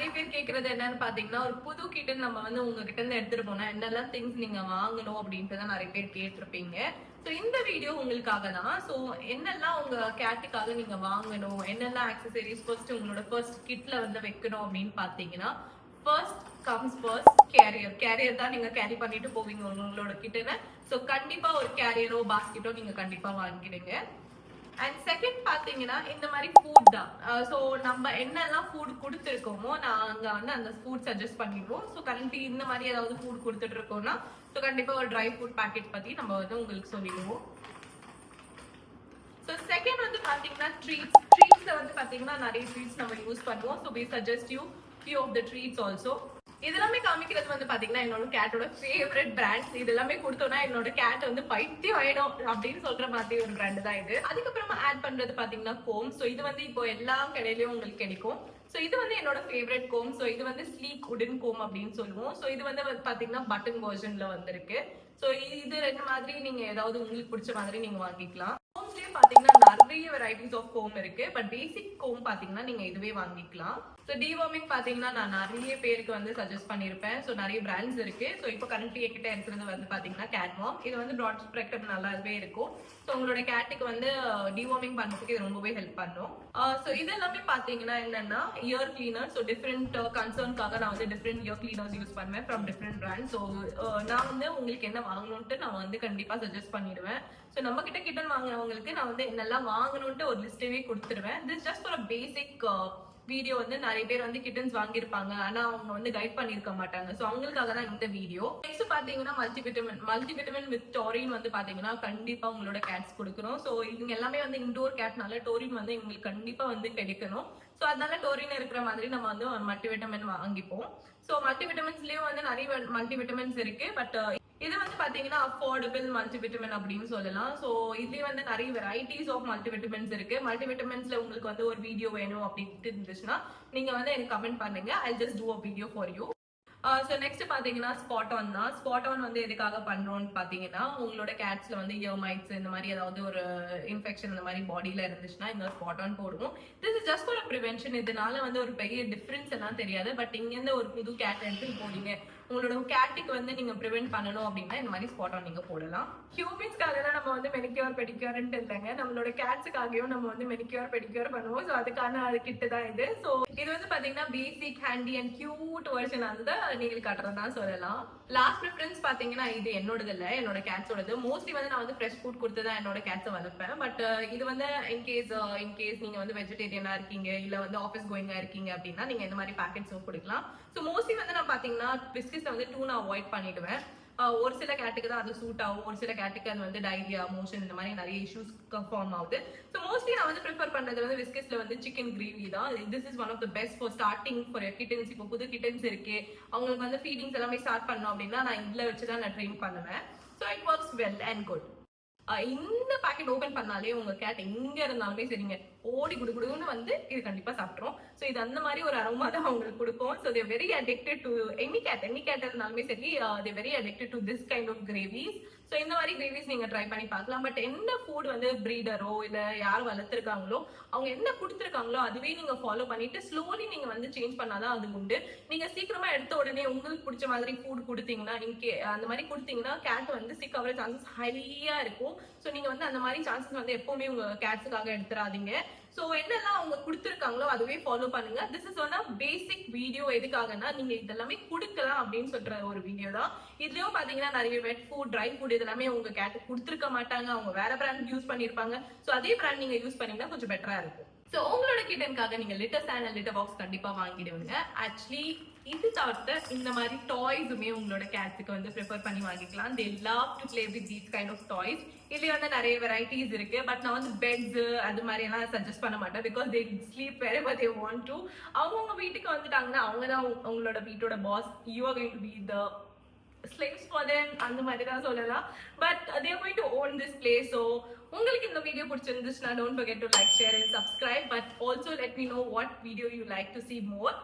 நிறைய பேர் கேக்குறது என்னன்னு பாத்தீங்கன்னா, ஒரு புது கிட்டன் நம்ம வந்து உங்ககிட்ட இருந்து எடுத்துட்டு போனா என்னெல்லாம் திங்ஸ் நீங்க வாங்கணும் அப்படின்றத நிறைய பேர் கேட்டிருப்பீங்க. ஸோ இந்த வீடியோ உங்களுக்காக தான். ஸோ என்னெல்லாம் உங்க கேட்டுக்காக நீங்க வாங்கணும், என்னெல்லாம் ஆக்சசரிஸ் ஃபர்ஸ்ட் உங்களோட ஃபர்ஸ்ட் கிட்ல வந்து வைக்கணும் அப்படின்னு பாத்தீங்கன்னா, first comes first carrier. Carrier தான் நீங்க கேரி பண்ணிட்டு போவீங்க உங்களோட கிட்டன. ஸோ கண்டிப்பா ஒரு கேரியரோ பாஸ்கெட்டோ நீங்க கண்டிப்பா வாங்கிடுங்க. அண்ட் செகண்ட் பாத்தீங்கன்னா இந்த மாதிரி ஃபுட் தான். ஸோ நம்ம என்னெல்லாம் ஃபுட் கொடுத்துருக்கோமோ நான் அங்க வந்து அந்த ஃபுட் சஜஸ்ட் பண்ணிடுவோம். ஸோ கரண்ட்லி இந்த மாதிரி ஏதாவது ஃபுட் கொடுத்துட்டு இருக்கோம்னா ஸோ கண்டிப்பா ஒரு ட்ரை ஃபுட் பேக்கெட் பத்தி நம்ம வந்து உங்களுக்கு சொல்லிடுவோம். ஸோ செகண்ட் வந்து பாத்தீங்கன்னா ட்ரீட்ஸ். ட்ரீட்ஸ்ல வந்து பாத்தீங்கன்னா நிறைய ட்ரீட்ஸ் நம்ம யூஸ் பண்ணுவோம். So we suggest you few of the treats also. இதெல்லாமே காமிக்கிறது வந்து பாத்தீங்கன்னா என்னோட கேட்டோட ஃபேவரட் பிராண்ட்ஸ். இது எல்லாமே கொடுத்தோம்னா என்னோட கேட் வந்து பைத்தியம் ஆயிடும் அப்படின்னு சொல்ற மாதிரி ஒரு பிராண்ட் தான் இது. அதுக்கப்புறமா ஆட் பண்றது பாத்தீங்கன்னா கோம். ஸோ இது வந்து இப்போ எல்லா கடையிலயும் உங்களுக்கு கிடைக்கும். ஸோ இது வந்து என்னோட ஃபேவரட் கோம். ஸோ இது வந்து ஸ்லீக் உடன் கோம் அப்படின்னு சொல்லுவோம். ஸோ இது வந்து பாத்தீங்கன்னா பட்டன் வெர்ஷன்ல வந்திருக்கு. ஸோ இது ரெண்டு மாதிரி நீங்க ஏதாவது உங்களுக்கு பிடிச்ச மாதிரி நீங்க வாங்கிக்கலாம். கோம்ஸ்லயே பாத்தீங்கன்னா நிறைய வெரைட்டிஸ் ஆஃப் கோம் இருக்கு. பட் பேசிக் கோம் பாத்தீங்கன்னா நீங்க இதுவே வாங்கிக்கலாம். ஸோ டிவார்மிங் பாத்தீங்கன்னா நான் நிறைய பேருக்கு வந்து சஜஸ்ட் பண்ணியிருப்பேன். ஸோ நிறைய பிராண்ட்ஸ் இருக்கு. ஸோ இப்போ கரண்ட்லி என்கிட்ட இருக்கிறது வந்து பாத்தீங்கன்னா கேட்மாம். இது வந்து ப்ராட் ஸ்பெக்ட்ரம் நல்லாவே இருக்கும். ஸோ உங்களோட கேட்டுக்கு வந்து டிவார்மிங் பண்றதுக்கு இது ரொம்பவே ஹெல்ப் பண்ணும். ஸோ இது எல்லாமே பாத்தீங்கன்னா என்னன்னா இயர் கிளீனர். ஸோ டிஃப்ரெண்ட் கன்சர்னுக்காக நான் வந்து டிஃப்ரெண்ட் இயர் கிளீனர்ஸ் யூஸ் பண்ணுவேன் ஃப்ரம் டிஃப்ரெண்ட் பிராண்ட். ஸோ நான் வந்து உங்களுக்கு என்ன வாங்கணும்ட்டு நான் வந்து கண்டிப்பா சஜஸ்ட் பண்ணிடுவேன். ஸோ நம்ம கிட்ட கிட்டன் வாங்குறவங்களுக்கு நான் வந்து என்னெல்லாம் வாங்கணும்ட்டு ஒரு லிஸ்டவே கொடுத்துருவேன். This just for basic video. வந்து நிறைய பேர் வந்து கிட்டன்ஸ் வாங்கியிருப்பாங்க ஆனா அவங்க வந்து கைட் பண்ணிருக்க மாட்டாங்க. ஸோ அவங்களுக்காக தான் இந்த வீடியோ. நெக்ஸ்ட் பாத்தீங்கன்னா மல்டிவிட்டமின் வித் டோரின் வந்து பாத்தீங்கன்னா கண்டிப்பா உங்களோட கேட்ஸ் கொடுக்கணும். ஸோ இவங்க எல்லாமே வந்து இன்டோர் கேட்னால டோரின் வந்து இவங்களுக்கு கண்டிப்பா வந்து கிடைக்கணும். ஸோ அதனால டோரின் இருக்கிற மாதிரி நம்ம வந்து மல்டிவிட்டமின் வாங்கிப்போம். ஸோ மல்டிவிட்டமின்ஸ்லயும் வந்து நிறைய மல்டிவிட்டமின்ஸ் இருக்கு. பட் இது வந்து பாத்தீங்கன்னா அஃபோர்டபிள் மல்டிவிட்டமின் அப்படின்னு சொல்லலாம். ஸோ இதுலயே வந்து நிறைய வெரைட்டிஸ் ஆஃப் மல்டிவிட்டமின்ஸ் இருக்கு. மல்டிவிட்டமின்ஸ்ல உங்களுக்கு வந்து ஒரு வீடியோ வேணும் அப்படின்ட்டு இருந்துச்சுன்னா நீங்க வந்து எனக்கு கமெண்ட் பண்ணுங்க. I'll just do a video for you. So next பாத்தீங்கன்னா ஸ்பாட் ஆன் தான். ஸ்பாட் ஆன் வந்து எதுக்காக பண்றோம்னு பாத்தீங்கன்னா உங்களோட கேட்ஸ்ல வந்து இயர்மைட்ஸ் இந்த மாதிரி ஏதாவது ஒரு இன்ஃபெக்ஷன் இந்த மாதிரி பாடியில இருந்துச்சுன்னா இந்த ஸ்பாட் ஆன் போடுவோம். This is just for prevention. இதனால வந்து ஒரு பெரிய டிஃபரன்ஸ் எல்லாம் தெரியாது. பட் இங்க இருந்து ஒரு புது கேட் எடுத்துட்டு போறீங்க, உங்களோட கேட்டுக்கு வந்து நீங்க ப்ரிவென்ட் பண்ணணும் அப்படின்னா இந்த மாதிரி ஸ்பாட் ஆன் நீங்க போடலாம். ஹியூமன்ஸ்க்காக தான் நம்ம வந்து மெனிக்யூர் பெடிக்யூர்ன்ட்டு இல்லைங்க, நம்மளோட கேட்ஸுக்காகவும் நம்ம வந்து மெனிக்யூர் பெடிக்யூர் பண்ணுவோம். ஸோ அதுக்கான அது கிட்ட தான் இது. ஸோ இது வந்து பாத்தீங்கன்னா பேசிக் ஹேண்டி அண்ட் கியூட் வெர்ஷன் அந்த நீங்கள் காட்டுறதா சொல்லலாம். லாஸ்ட் ப்ரிஃபரன்ஸ் பாத்தீங்கன்னா இது என்னோடது இல்ல, என்னோட கேட்ஸோடது. மோஸ்ட்லி வந்து நான் வந்து ஃப்ரெஷ் ஃபுட் கொடுத்து தான் என்னோட கேட்ஸை வளர்ப்பேன். பட் இது வந்து இன்கேஸ் நீங்க வந்து வெஜிடேரியனா இருக்கீங்க இல்ல வந்து ஆஃபீஸ் கோயிங்கா இருக்கீங்க அப்படின்னா நீங்க இந்த மாதிரி பேக்கெட்ஸும் கொடுக்கலாம். ஸோ மோஸ்ட்லி வந்து நான் பாத்தீங்கன்னா பிஸ்கட்ஸ்ல வந்து டூனா அவாய்ட் பண்ணிடுவேன். ஒரு சில கேட்டுக்கு தான் அது சூட் ஆகும், ஒரு சில கேட்டுக்கு அது வந்து டைரியா மோஷன் இந்த மாதிரி நிறைய இஷ்யூஸ் ஃபார்ம் ஆகுது. ஸோ மோஸ்ட்லி நான் வந்து ப்ரிஃபர் பண்றது வந்து பிஸ்கட்ஸ்ல வந்து சிக்கன் கிரேவி தான். This is one of the best for starting for kittens. இப்போ புது கிட்டன்ஸ் இருக்கு, அவங்களுக்கு வந்து ஃபீடிங்ஸ் எல்லாமே ஸ்டார்ட் பண்ணோம் அப்படின்னா நான் இதுல வச்சு தான் நான் ட்ரெயின் பண்ணுவேன். So it works well and good. இந்த பேக்கெட் ஓபன் பண்ணாலே உங்க கேட் எங்க இருந்தாலுமே சரிங்க ஓடி குடுகுடுன்னு வந்து இது கண்டிப்பா சாப்பிட்றோம். ஸோ இது அந்த மாதிரி ஒரு அரோமா தான் அவங்களுக்கு கொடுக்கும். So they're very addicted to any cat இருந்தாலுமே சரி, they're very addicted to this kind of gravies. So இந்த மாதிரி கிரேவிஸ் நீங்க ட்ரை பண்ணி பார்க்கலாம். பட் என்ன ஃபுட் வந்து ப்ரீடரோ இல்ல யார் வளர்த்துருக்காங்களோ அவங்க என்ன கொடுத்துருக்காங்களோ அதுவே நீங்க ஃபாலோ பண்ணிட்டு ஸ்லோலி நீங்க வந்து சேஞ்ச் பண்ணாதான் அது உண்டு. நீங்க சீக்கிரமா எடுத்த உடனே உங்களுக்கு பிடிச்ச மாதிரி ஃபுட் கொடுத்தீங்கன்னா அந்த மாதிரி கொடுத்தீங்கன்னா கேட் வந்து சிக் ஆகிற சான்சஸ் ஹையா இருக்கும். ஸோ நீங்க வந்து அந்த மாதிரி சான்சஸ் வந்து எப்பவுமே உங்க கேட்ஸுக்காக எடுத்துறாதீங்க. ஸோ என்னெல்லாம் அவங்க கொடுத்துருக்காங்களோ அதுவே ஃபாலோ பண்ணுங்க. This is one basic video. எதுக்காகனா நீங்க இதெல்லாமே கொடுக்கலாம் அப்படின்னு சொல்ற ஒரு வீடியோ தான். இதுலயும் பாத்தீங்கன்னா நிறைய வெட் ஃபுட் ட்ரை ஃபுட் இதெல்லாமே உங்க கேட்டு கொடுத்துருக்க மாட்டாங்க, அவங்க வேற பிராண்ட் யூஸ் பண்ணிருப்பாங்க. ஸோ அதே பிராண்ட் நீங்க யூஸ் பண்ணீங்கன்னா கொஞ்சம் பெட்டரா இருக்கும். ஸோ உங்களோட கிட்டனுக்காக நீங்க litre stand and litre box கண்டிப்பா வாங்கிடுவீங்க. ஆக்சுவலி இது தவிர்த்து இந்த மாதிரி டாய்ஸுமே உங்களோட கேட்ஸுக்கு வந்து ப்ரிஃபர் பண்ணி வாங்கிக்கலாம். They love to play with these kind of toys. இதுல வந்து நிறைய வெரைட்டிஸ் இருக்கு. பட் நான் வந்து பெட்ஸ் அது மாதிரி எல்லாம் சஜஸ்ட் பண்ண மாட்டேன். Because they sleep wherever they want to. அவங்க வீட்டுக்கு வந்துட்டாங்கன்னா அவங்க தான் உங்களோட வீட்டோட boss. You are going to be the slaves for them அந்த மாதிரி தான் சொல்லலாம். But they are going to own this place. So உங்களுக்கு இந்த வீடியோ பிடிச்சிருந்துச்சுன்னா don't forget to like, share and subscribe. But also let me know what video you like to see more.